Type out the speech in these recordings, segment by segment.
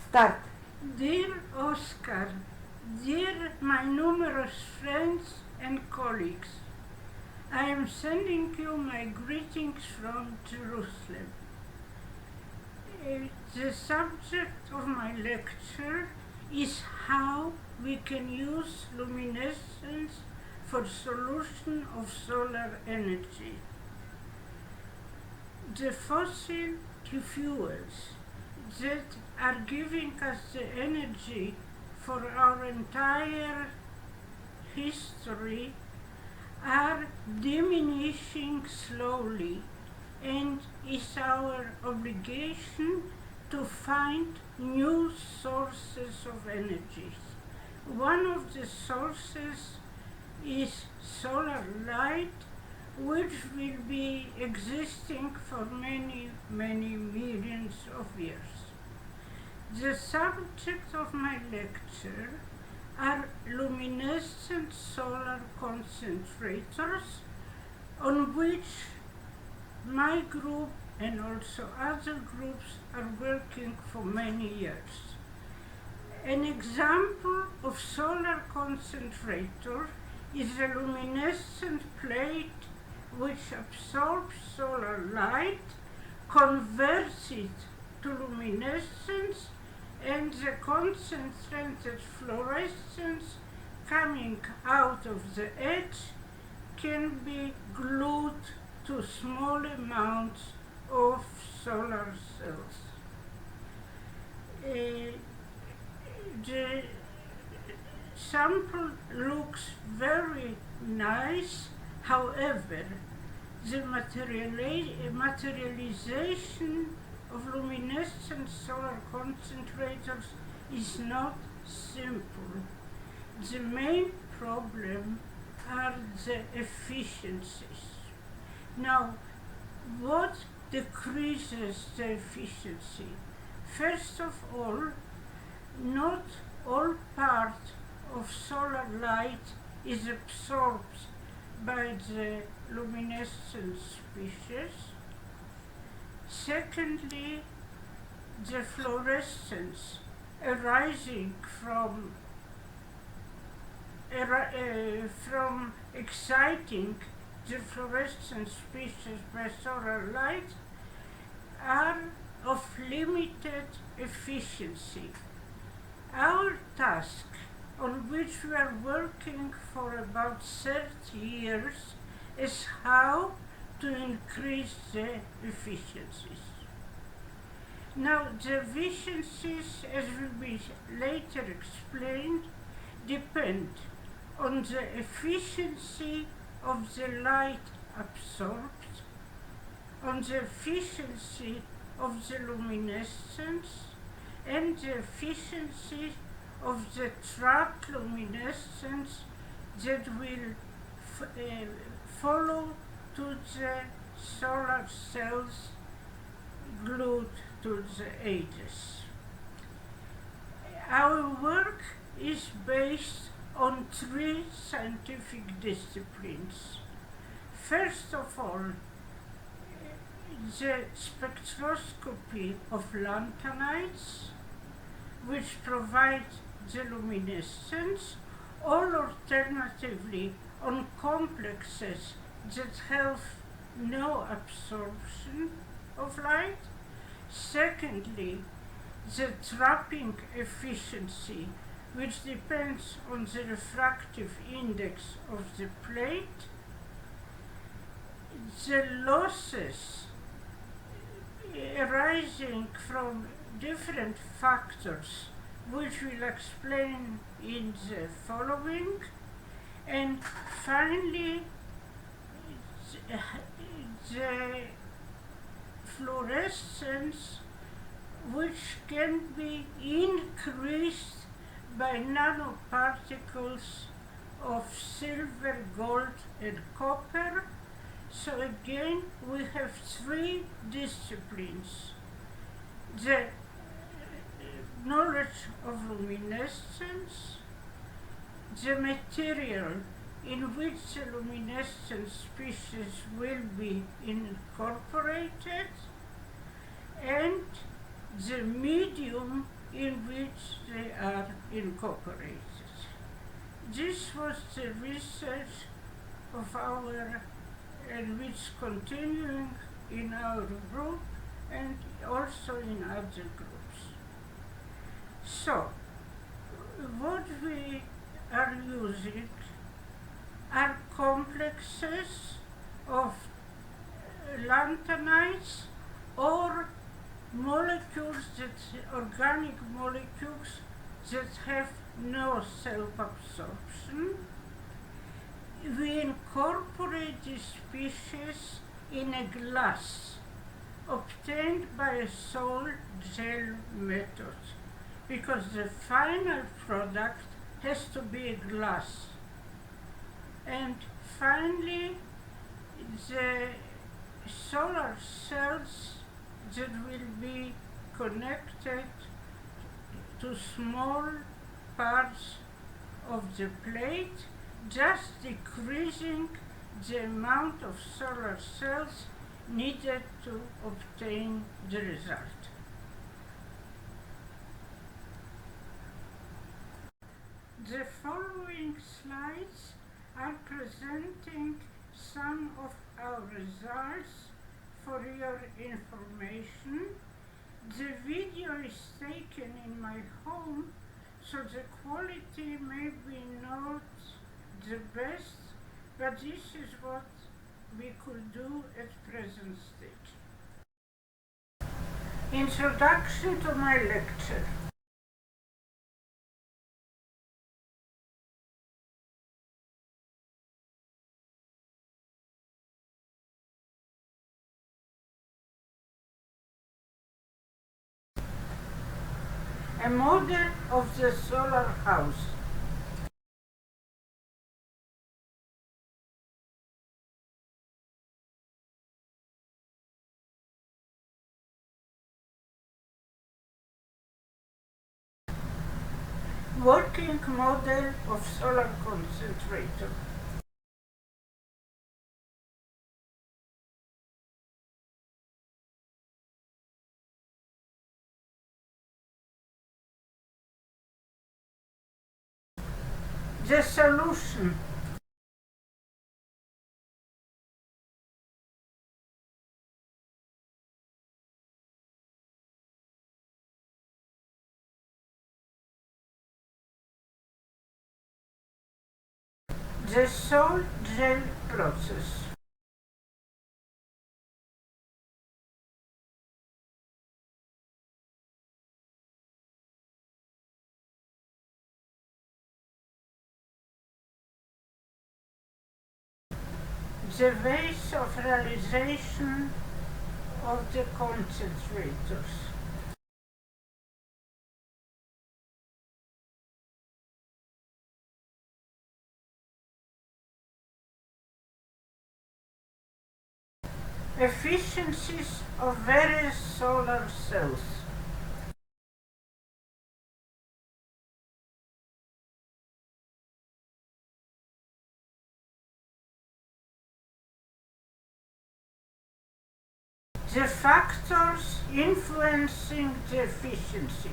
Start. Dear Oscar, dear my numerous friends and colleagues, I am sending you my greetings from Jerusalem. The subject of my lecture is how we can use luminescence for solution of solar energy. The fossil fuels that are giving us the energy for our entire history are diminishing slowly, and it's our obligation to find new sources of energy. One of the sources is solar light, which will be existing for many, many millions of years. The subject of my lecture are luminescent solar concentrators, on which my group and also other groups are working for many years. An example of solar concentrator is a luminescent plate which absorbs solar light, converts it to luminescence, and the concentrated fluorescence coming out of the edge can be glued to small amounts of solar cells. The sample looks very nice, however, the materialization of luminescent solar concentrators is not simple. The main problem are the efficiencies. Now, what decreases the efficiency? First of all, not all part of solar light is absorbed by the luminescent species. Secondly, the fluorescence arising from exciting the fluorescent species by solar light are of limited efficiency. Our task, on which we are working for about 30 years, is how to increase the efficiencies. Now, the efficiencies, as will be later explained, depend on the efficiency of the light absorbed, on the efficiency of the luminescence, and the efficiency of the trapped luminescence that will follow to the solar cells glued to the edges. Our work is based on 3 scientific disciplines. First of all, the spectroscopy of lanthanides, which provide the luminescence, or alternatively on complexes that have no absorption of light. Secondly, the trapping efficiency, which depends on the refractive index of the plate. The losses arising from different factors, which we'll explain in the following. And finally, the fluorescence, which can be increased by nanoparticles of silver, gold, and copper. So again, we have 3 disciplines. The knowledge of luminescence, the material in which the luminescent species will be incorporated, and the medium in which they are incorporated. This was the research of our, and which continuing in our group and also in other groups. So, what we are using are complexes of lanthanides or molecules, organic molecules that have no self-absorption. We incorporate these species in a glass obtained by a salt gel method, because the final product has to be a glass. And finally, the solar cells that will be connected to small parts of the plate, just decreasing the amount of solar cells needed to obtain the result. The following slides are presenting some of our results for your information. The video is taken in my home, so the quality may be not the best, but this is what we could do at present stage. Introduction to my lecture. A model of the solar house. Working model of solar concentrator. The solution. The salt gel process. The ways of realization of the concentrators. Efficiencies of various solar cells. The factors influencing the efficiency.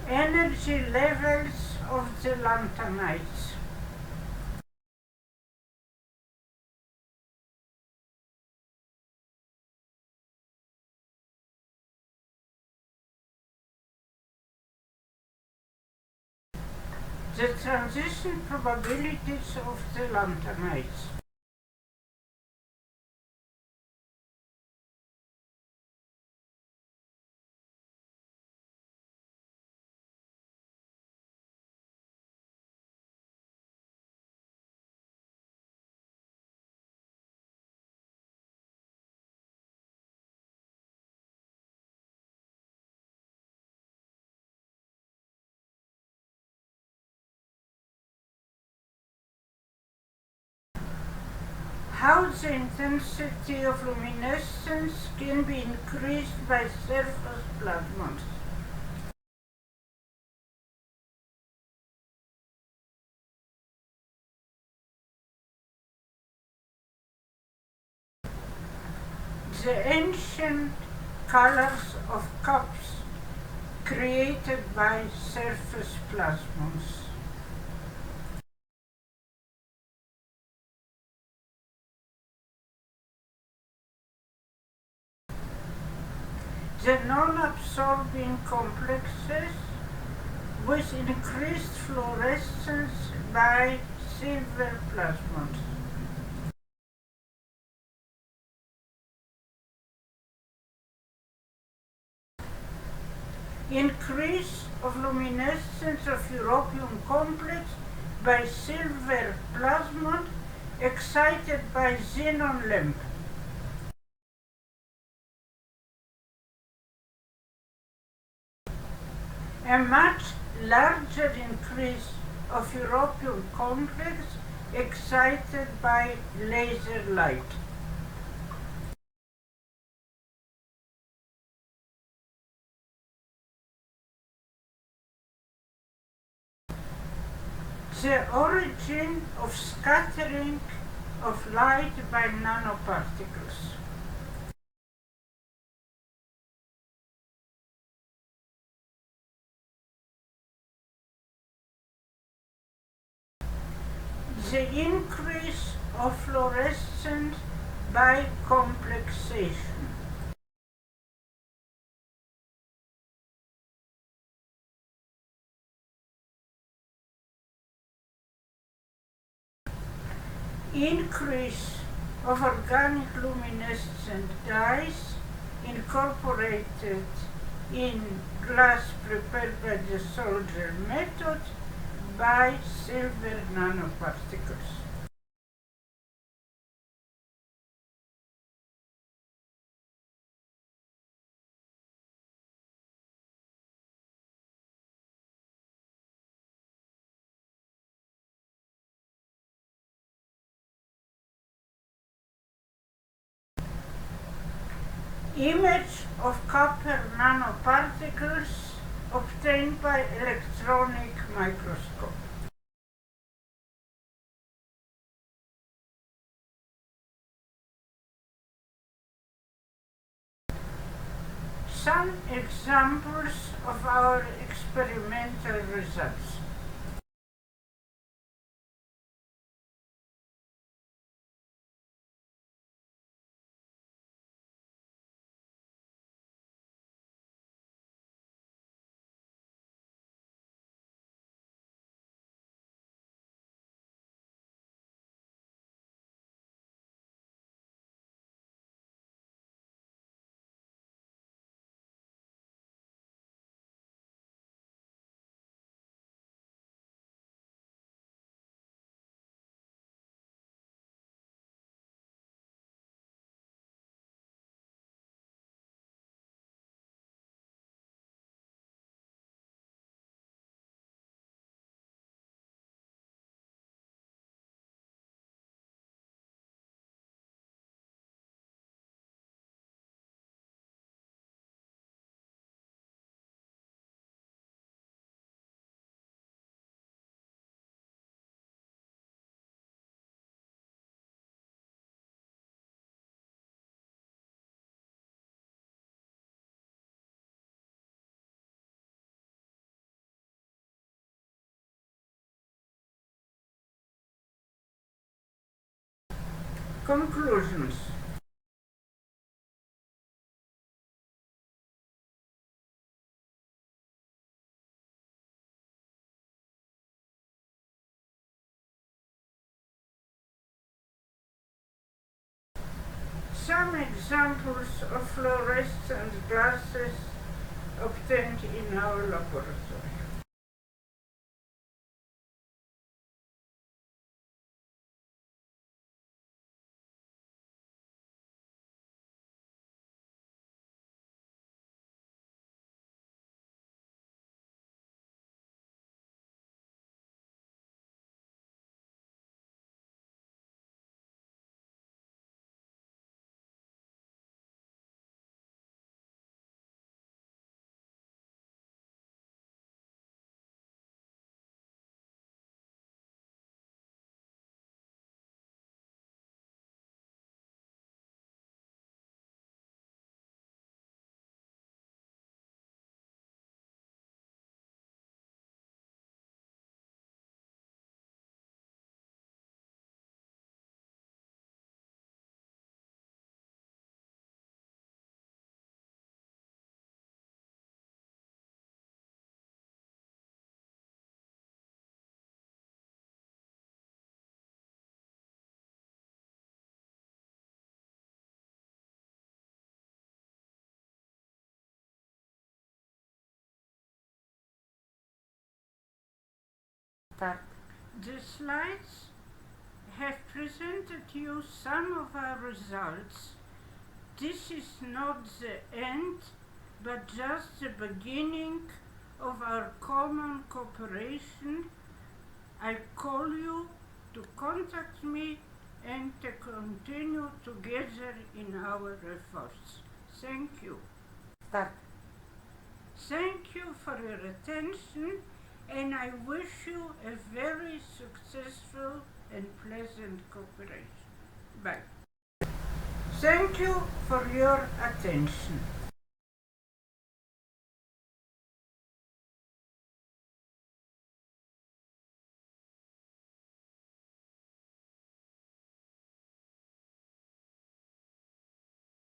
Energy levels of the lanthanides. The transition probabilities of the lanthanides. how the intensity of luminescence can be increased by surface plasmons. The ancient colors of cups created by surface plasmons. The non-absorbing complexes with increased fluorescence by silver plasmons. Increase of luminescence of europium complex by silver plasmon excited by xenon lamp. A much larger increase of europium complex excited by laser light. The origin of scattering of light by nanoparticles. The increase of fluorescence by complexation. Increase of organic luminescent dyes incorporated in glass prepared by the solder method by silver nanoparticles. Image of copper nanoparticles obtained by electronic microscope. Some examples of our experimental results. Conclusions. Some examples of fluorescent glasses obtained in our laboratory. Start. The slides have presented you some of our results. This is not the end, but just the beginning of our common cooperation. I call you to contact me and to continue together in our efforts. Thank you. Start. Thank you for your attention, and I wish you a very successful and pleasant cooperation. Bye. Thank you for your attention.